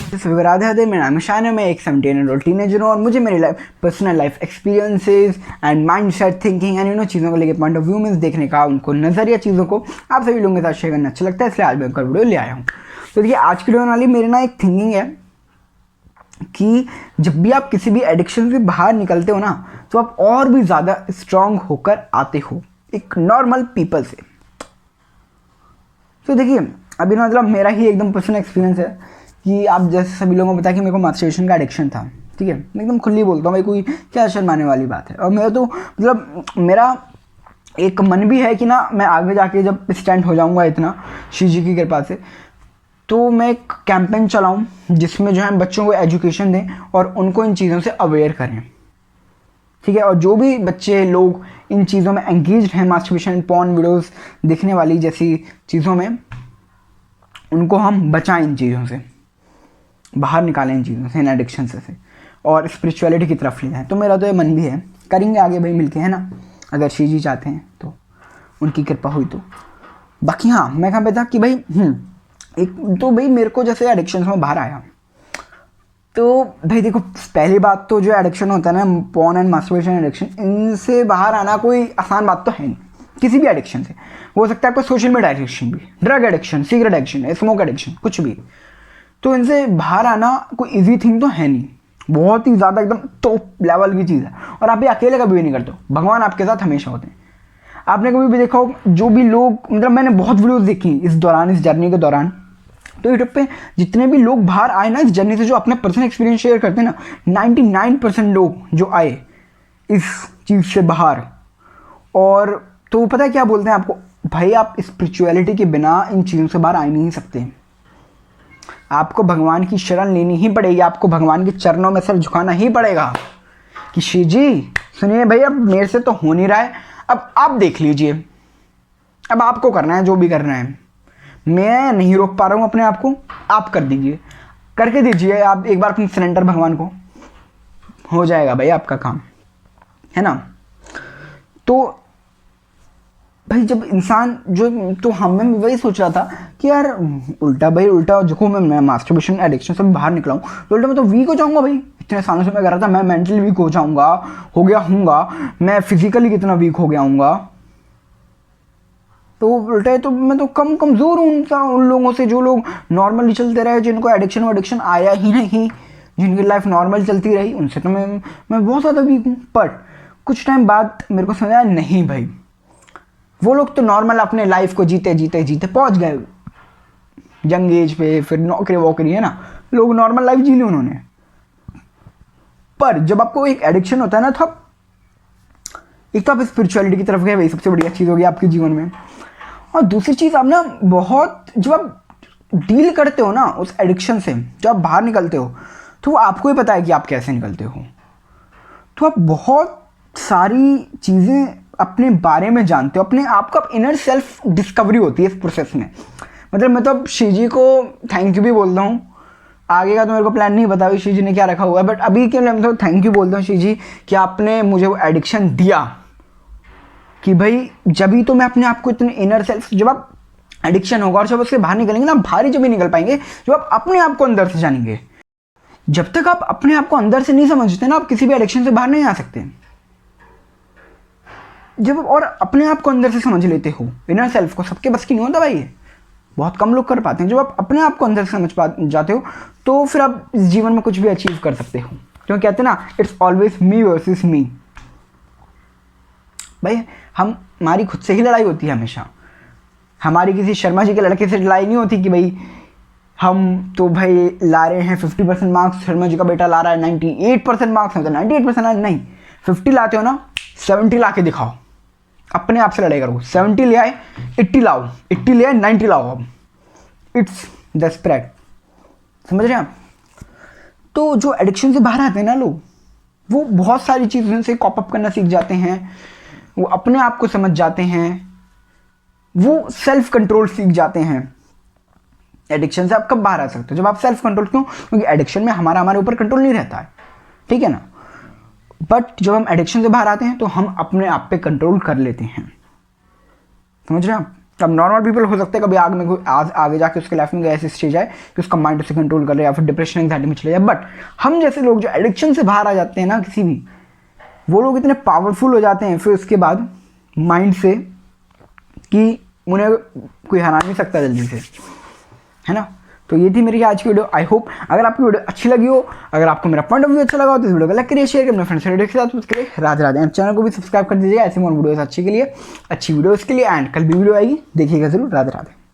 राधे राधे, मेरा नाम है शान, मैं एक 17-year-old टीनेजर हूँ और मुझे मेरी personal life experiences and mind set thinking and चीज़ों को लेकर पॉइंट ऑफ व्यू में देखने का, उनको नज़रिया चीज़ों को आप सभी लोगों के साथ शेयर करना अच्छा लगता है, इसलिए आज मैं वीडियो ले आया हूँ। तो देखिए, आज की वीडियो वाली मेरी एक थिंकिंग है कि जब भी आप किसी भी एडिक्शन से बाहर निकलते हो ना, तो आप और भी ज़्यादा स्ट्रांग होकर आते हो एक नॉर्मल पीपल से। तो देखिए, अभी मेरा ही एकदम पर्सनल एक्सपीरियंस है कि आप जैसे सभी लोगों को पता है कि मेरे को मास्टरबेशन का एडिक्शन था, ठीक है। मैं एकदम खुली बोलता हूँ भाई, कोई क्या शर्माने वाली बात है। और मेरा तो मेरा एक मन भी है कि ना, मैं आगे जाके जब स्टैंड हो जाऊँगा इतना शिव जी की कृपा से, तो मैं एक कैंपेन चलाऊँ जिसमें जो है बच्चों को एजुकेशन दें और उनको इन चीज़ों से अवेयर करें, ठीक है। और जो भी बच्चे लोग इन चीज़ों में एंगेज्ड हैं, मास्टरबेशन, पॉर्न वीडियोस देखने वाली जैसी चीज़ों में, उनको हम बचाएं, इन चीज़ों से बाहर निकालें, इन चीज़ों से, इन एडिक्शन से और स्पिरिचुअलिटी की तरफ ले जाएं। तो मेरा तो ये मन भी है, करेंगे आगे भाई मिलके, है ना, अगर शिव जी चाहते हैं तो, उनकी कृपा हुई तो। बाकी हाँ, मैं कहाँ पे था कि भाई एक तो भाई मेरे को जैसे एडिक्शन में बाहर आया, तो भाई देखो, पहली बात तो जो एडिक्शन होता है ना, पॉर्न एंड मास्टरबेशन एडिक्शन, इनसे बाहर आना कोई आसान बात तो है नहीं। किसी भी एडिक्शन से हो सकता है आपको सोशल मीडिया एडिक्शन भी, drug addiction, cigarette addiction, smoke addiction, कुछ भी, तो इनसे बाहर आना कोई इजी थिंग तो है नहीं, बहुत ही ज़्यादा एकदम टॉप लेवल की चीज़ है। और आप ये अकेले कभी भी नहीं करते हो, भगवान आपके साथ हमेशा होते हैं। आपने कभी भी देखा हो, जो भी लोग, मैंने बहुत वीडियोस देखी इस दौरान, इस जर्नी के दौरान, तो यूट्यूब पे जितने भी लोग बाहर आए ना इस जर्नी से, जो अपने पर्सनल एक्सपीरियंस शेयर करते हैं ना, 99% लोग जो आए इस चीज़ से बाहर, और तो पता है क्या बोलते हैं आपको, भाई आप स्पिरिचुअलिटी के बिना इन चीज़ों से बाहर आ नहीं सकते। आपको भगवान की शरण लेनी ही पड़ेगी, आपको भगवान के चरणों में सर झुकाना ही पड़ेगा कि शिव जी सुनिए भाई, अब मेरे से तो हो नहीं रहा है, अब आप देख लीजिए, अब आपको करना है जो भी करना है, मैं नहीं रोक पा रहा हूँ अपने आप को, आप कर दीजिए, करके दीजिए आप एक बार अपनी सरेंडर भगवान को, हो जाएगा भाई आपका काम, है ना। तो भाई जब इंसान जो, तो हमें वही सोच रहा था कि यार उल्टा जो मैं मास्टरबेशन एडिक्शन से बाहर निकला हूँ, तो उल्टा मैं तो वीक हो जाऊंगा भाई। इतने सालों से मैं कर रहा था, मैं मेंटली वीक हो जाऊंगा, हो गया हूँगा, मैं फिजिकली कितना वीक हो गया हूँगा, तो उल्टा है तो मैं तो कमज़ोर हूँ उन लोगों से जो लोग नॉर्मली चलते रहे, जिनको एडिक्शन आया ही नहीं, जिनकी लाइफ नॉर्मल चलती रही, उनसे तो मैं बहुत ज़्यादा वीक हूँ। पर कुछ टाइम बाद मेरे को समझा, नहीं भाई, वो लोग तो नॉर्मल अपने लाइफ को जीते पहुँच गए यंग एज पे, फिर नौकरी वोकरी, है ना, लोग नॉर्मल लाइफ जी ली उन्होंने। पर जब आपको एक एडिक्शन होता है ना, तो आप एक तो आप स्पिरिचुअलिटी की तरफ गए, वही सबसे बढ़िया चीज़ होगी आपके जीवन में। और दूसरी चीज़, आप ना बहुत, जब आप डील करते हो ना उस एडिक्शन से, जब आप बाहर निकलते हो, तो आपको ही पता है कि आप कैसे निकलते हो। तो आप बहुत सारी चीज़ें अपने बारे में जानते हो, अपने आप का इनर सेल्फ डिस्कवरी होती है इस प्रोसेस में। मैं तो शिव जी को थैंक यू भी बोलता हूँ, आगे का तो मेरे को प्लान नहीं पता शिव जी ने क्या रखा हुआ है, बट अभी के लिए मैं तो थैंक यू बोलता हूँ शिव जी कि आपने मुझे वो एडिक्शन दिया, कि भाई जब ही तो मैं अपने आप को इतने इनर सेल्फ, जब आप एडिक्शन होगा और जब उससे बाहर निकलेंगे ना, भारी जब भी निकल पाएंगे, जब आप अपने आप को अंदर से जानेंगे। जब तक आप अपने आप को अंदर से नहीं समझते ना, आप किसी भी एडिक्शन से बाहर नहीं आ सकते। जब और अपने आप को अंदर से समझ लेते हो, इनर सेल्फ को, सबके बस की नहीं होता भाई, बहुत कम लोग कर पाते हैं। जब आप अपने आप को अंदर से समझ जाते हो, तो फिर आप इस जीवन में कुछ भी अचीव कर सकते हो। क्यों कहते हैं ना, इट्स ऑलवेज मी वर्सेस मी। भाई हमारी खुद से ही लड़ाई होती है हमेशा, हमारी किसी शर्मा जी के लड़के से लड़ाई नहीं होती कि भाई हम तो भाई ला रहे हैं 50% मार्क्स, शर्मा जी का बेटा ला रहा है 98% मार्क्स, तो 98% नहीं, 50 लाते हो ना, 70 ला के दिखाओ, अपने आप से लड़ाई करो। 70 ले आए, 80 लाओ, 80 ले आए, 90 लाओ। अब इट्स द स्प्रेड, समझ रहे हैं आप। तो जो एडिक्शन से बाहर आते हैं ना लोग, वो बहुत सारी चीज़ों से कॉप अप करना सीख जाते हैं, वो अपने आप को समझ जाते हैं, वो सेल्फ कंट्रोल सीख जाते हैं। एडिक्शन से आप कब बाहर आ सकते हो, जब आप सेल्फ कंट्रोल, क्यों, क्योंकि एडिक्शन में हमारे ऊपर कंट्रोल नहीं रहता है, ठीक है ना। बट जब हम एडिक्शन से बाहर आते हैं तो हम अपने आप पे कंट्रोल कर लेते हैं, समझ रहे हैं आप। अब नॉर्मल पीपल हो सकता है कभी आग में आगे जाके उसके लाइफ में ऐसी स्टेज आए कि उसका माइंड उसे कंट्रोल कर ले या फिर डिप्रेशन एंग्जाइटी में चले जाए, बट हम जैसे लोग जो एडिक्शन से बाहर आ जाते हैं ना किसी भी, वो लोग इतने पावरफुल हो जाते हैं फिर उसके बाद माइंड से कि उन्हें कोई हरा नहीं सकता जल्दी से, है ना। तो ये थी मेरी आज की वीडियो। आई होप अगर आपकी वीडियो अच्छी लगी हो, अगर आपको मेरा पॉइंट ऑफ व्यू अच्छा लगा हो तो इस वीडियो को लाइक करिए, शेयर करिए अपने फ्रेंड्स के साथ। उसके लिए राधे राधे। एंड चैनल को भी सब्सक्राइब कर दीजिएगा ऐसे मोर वीडियोस अच्छी वीडियोस के लिए एंड कल भी वीडियो आएगी, देखिएगा जरूर। राधे राधे।